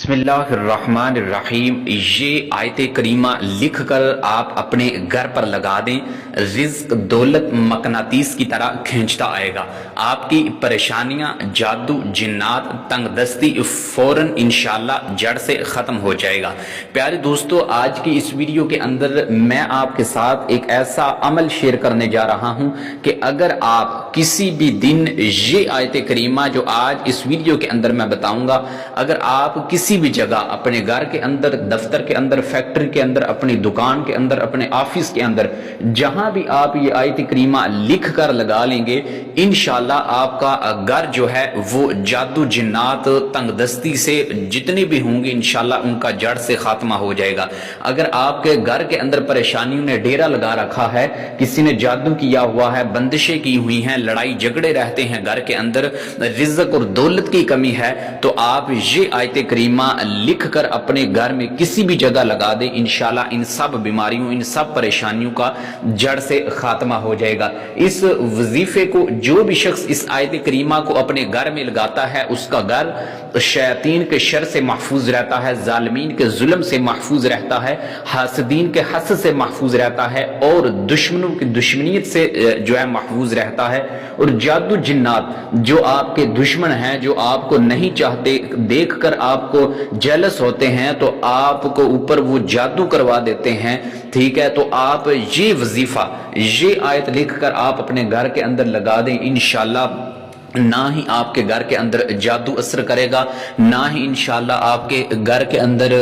बिस्मिल्लाहिर्रहमानिर्रहीम। ये आयत करीमा लिख कर आप अपने घर पर लगा दें, रिज्क दौलत मकनातीस की तरह खींचता आएगा। आपकी परेशानियां, जादू, जिन्नात, तंगदस्ती फौरन इंशाल्लाह जड़ से ख़त्म हो जाएगा। प्यारे दोस्तों, आज की इस वीडियो के अंदर मैं आपके साथ एक ऐसा अमल शेयर करने जा रहा हूं कि अगर आप किसी भी दिन ये आयत करीमा जो आज इस वीडियो के अंदर मैं बताऊंगा, अगर आप किसी भी जगह, अपने घर के अंदर, दफ्तर के अंदर, फैक्ट्री के अंदर, अपनी दुकान के अंदर, अपने ऑफिस के अंदर, जहां भी आप ये आयत करीमा लिख कर लगा लेंगे, इंशाल्लाह आपका घर जो है वो जादू, जिन्नात, तंगदस्ती से जितने भी होंगे इंशाल्लाह उनका जड़ से खात्मा हो जाएगा। अगर आपके घर के अंदर परेशानियों ने डेरा लगा रखा है, किसी ने जादू किया हुआ है, बंदिशें की हुई हैं, लड़ाई झगड़े रहते हैं घर के अंदर, रिज़्क और दौलत की कमी है, तो आप ये आयत करीमा लिख कर अपने घर में किसी भी जगह लगा दें, इंशाल्लाह इन सब बीमारियों, इन सब परेशानियों का जड़ से खात्मा हो जाएगा। इस वजीफे को जो भी शख्स इस आयत करीमा को अपने घर में लगाता है, उसका घर शैतान के शर से महफूज रहता है, जालिमीन के जुल्म से महफूज रहता है, हासदीन के हसद से महफूज रहता है, और दुश्मनों की दुश्मनियत से जो है महफूज रहता है। और जादू, जिन्नात, जो आपके दुश्मन हैं, जो आपको नहीं चाहते, देखकर आपको जेलस होते हैं, तो आपको ऊपर वो जादू करवा देते हैं, ठीक है। तो आप ये वजीफा, ये आयत लिख कर आप अपने घर के अंदर लगा दें, इंशाल्लाह ना ही आपके घर के अंदर जादू असर करेगा, ना ही इंशाल्लाह आपके घर के अंदर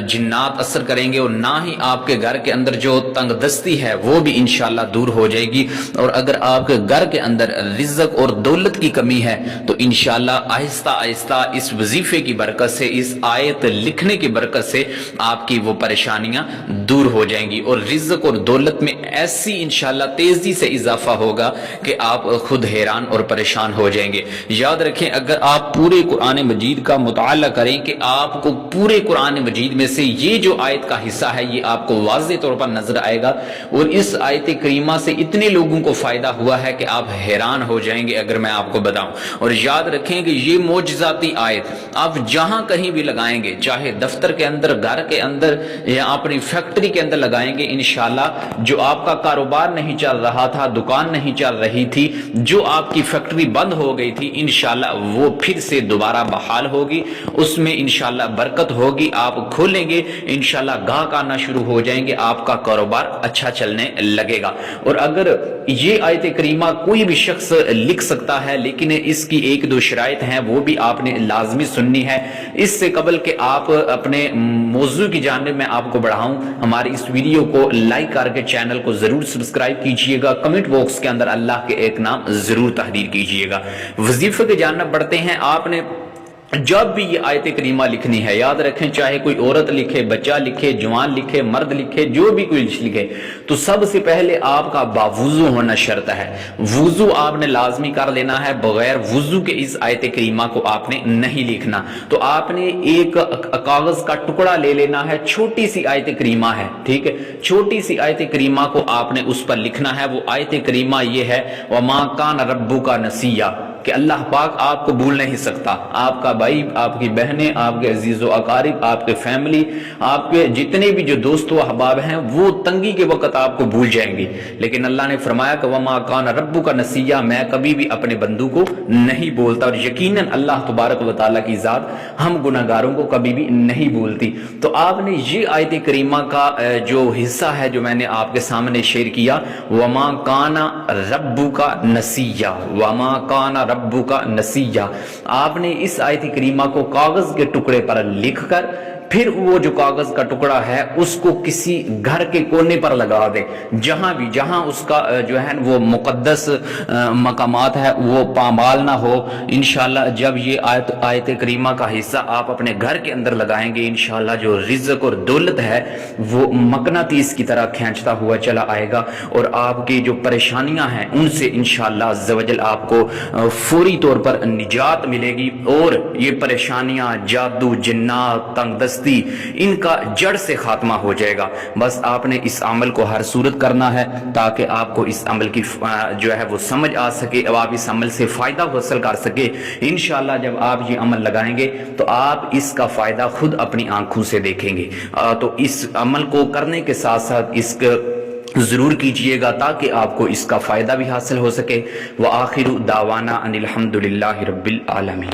जिन्नात असर करेंगे, और ना ही आपके घर के अंदर जो तंगदस्ती है वो भी इंशाल्लाह दूर हो जाएगी। और अगर आपके घर के अंदर रिज़्क और दौलत की कमी है तो इंशाल्लाह आहिस्ता आहिस्ता इस वजीफे की बरकत से, इस आयत लिखने की बरकत से आपकी वो परेशानियां दूर हो जाएंगी, और रिज़्क और दौलत में ऐसी इंशाल्लाह तेजी से इजाफा होगा कि आप खुद हैरान और परेशान हो जाएंगे। याद रखें, अगर आप पूरे कुरान मजीद का मुताला करें कि आपको पूरे कुरान मजीद में से ये जो आयत का हिस्सा है ये आपको वाज़े तौर पर नजर आएगा, और इस आयत करीमा से इतने लोगों को फायदा हुआ है कि आप हैरान हो जाएंगे अगर मैं आपको बताऊं। और याद रखें कि ये मोजज़ाती आयत आप जहां कहीं भी लगाएंगे, चाहे दफ्तर के अंदर, घर के अंदर, या अपनी फैक्ट्री के अंदर लगाएंगे, इंशाल्लाह जो आपका कारोबार नहीं चल रहा था, दुकान नहीं चल रही थी, जो आपकी फैक्ट्री बंद हो गई थी, इंशाल्लाह वो फिर से दोबारा बहाल होगी, उसमें इंशाल्लाह बरकत होगी। आप खोलेंगे, इंशाल्लाह गाहक आना शुरू हो जाएंगे, आपका कारोबार अच्छा चलने लगेगा। और अगर ये आयत करीमा कोई भी शख्स लिख सकता है, लेकिन इसकी एक दो शराइत हैं, वो भी आपने लाजमी सुननी है। इससे कबल के आप अपने मौजू की जानिब में आपको बढ़ाऊं, हमारी इस वीडियो को लाइक करके चैनल को जरूर सब्सक्राइब कीजिएगा, कमेंट बॉक्स के अंदर अल्लाह के एक नाम जरूर तहरीर कीजिएगा। वजीफे के जानब बढ़ते हैं। आपने जब भी ये आयत करीमा लिखनी है, याद रखें, चाहे कोई औरत लिखे, बच्चा लिखे, जवान लिखे, मर्द लिखे, जो भी कोई लिखे, तो सबसे पहले आपका बावुजू होना शर्त है। वुजू आपने लाजमी कर लेना है, बगैर वुजू के इस आयत करीमा को आपने नहीं लिखना। तो आपने एक कागज का टुकड़ा ले लेना है, छोटी सी आयत करीमा है, ठीक है, छोटी सी आयत करीमा को आपने उस पर लिखना है। वो आयत करीमा ये है, वमा कान रब्बुका नसिया, कि अल्लाह पाक आपको भूल नहीं सकता। आपका भाई, आपकी बहनें, आपके अजीज़ो अकारिब, आपके फैमिली, आपके जितने भी जो दोस्त व अहबाब हैं, वो तंगी के वक्त आपको भूल जाएंगे, लेकिन अल्लाह ने फरमाया कि वमा कान रब्बुका नसिया, मैं कभी भी अपने बंदू को नहीं बोलता। और यकीनन अल्लाह तबारक व तआला की जात हम गुनाहगारों को कभी भी नहीं बोलती। तो आपने ये आयत करीमा का जो हिस्सा है जो मैंने आपके सामने शेयर किया, वमा काना रब्बुका नसिया, वमा काना रब्बु का नसिया, आपने इस आयत करीमा को कागज के टुकड़े पर लिखकर, फिर वो जो कागज का टुकड़ा है उसको किसी घर के कोने पर लगा दे, जहां भी, जहां उसका जो है वो मुकद्दस मकामात है वो पामाल ना हो। इंशाल्लाह जब ये आयत करीमा का हिस्सा आप अपने घर के अंदर लगाएंगे, इंशाल्लाह जो रिज़्क और दौलत है वो मकनातीस की तरह खींचता हुआ चला आएगा, और आपकी जो परेशानियां हैं उनसे इंशाल्लाह अज़्ज़ व जल आपको फौरी तौर पर निजात मिलेगी, और ये परेशानियां, जादू, जिन्नात, तंगदस्ती زبردستی ان کا جڑ سے خاتمہ ہو جائے گا۔ بس آپ نے اس عمل کو ہر صورت کرنا ہے تاکہ آپ کو اس عمل کی جو ہے وہ سمجھ آ سکے اور آپ اس عمل سے فائدہ حاصل کر سکے۔ انشاءاللہ جب آپ یہ عمل لگائیں گے تو آپ اس کا فائدہ خود اپنی آنکھوں سے دیکھیں گے۔ تو اس عمل کو کرنے کے ساتھ ساتھ اس کا ضرور کیجئے گا تاکہ آپ کو اس کا فائدہ بھی حاصل ہو سکے۔ وآخر دعوانا ان الحمد للہ رب العالمین۔